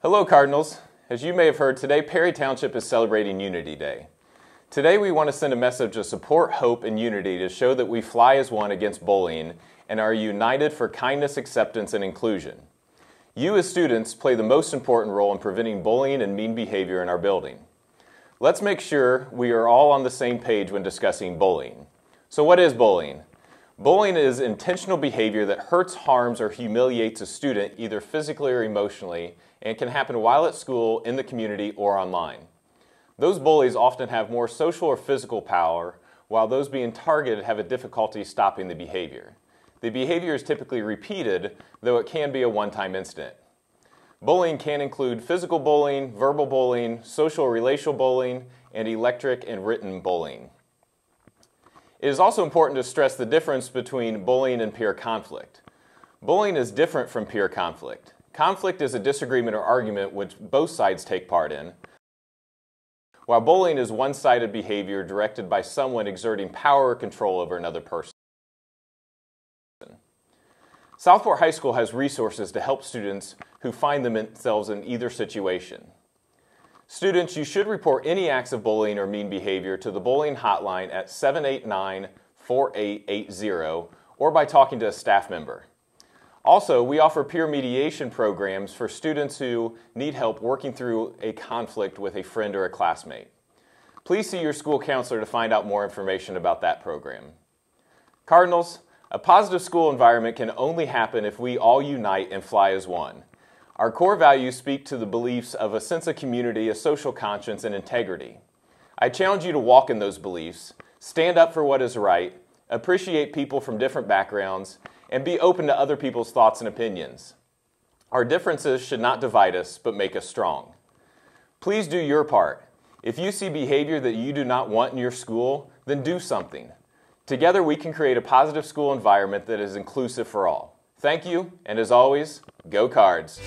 Hello Cardinals. As you may have heard, today Perry Township is celebrating Unity Day. Today we want to send a message of support, hope, and unity to show that we fly as one against bullying and are united for kindness, acceptance, and inclusion. You as students play the most important role in preventing bullying and mean behavior in our building. Let's make sure we are all on the same page when discussing bullying. So what is bullying? Bullying is intentional behavior that hurts, harms, or humiliates a student either physically or emotionally, and can happen while at school, in the community, or online. Those bullies often have more social or physical power, while those being targeted have a difficulty stopping the behavior. The behavior is typically repeated, though it can be a one-time incident. Bullying can include physical bullying, verbal bullying, social or relational bullying, and electric and written bullying. It is also important to stress the difference between bullying and peer conflict. Bullying is different from peer conflict. Conflict is a disagreement or argument which both sides take part in, while bullying is one-sided behavior directed by someone exerting power or control over another person. Southport High School has resources to help students who find themselves in either situation. Students, you should report any acts of bullying or mean behavior to the bullying hotline at 789-4880 or by talking to a staff member. Also, we offer peer mediation programs for students who need help working through a conflict with a friend or a classmate. Please see your school counselor to find out more information about that program. Cardinals, a positive school environment can only happen if we all unite and fly as one. Our core values speak to the beliefs of a sense of community, a social conscience, and integrity. I challenge you to walk in those beliefs, stand up for what is right, appreciate people from different backgrounds, and be open to other people's thoughts and opinions. Our differences should not divide us, but make us strong. Please do your part. If you see behavior that you do not want in your school, then do something. Together we can create a positive school environment that is inclusive for all. Thank you, and as always, go Cards!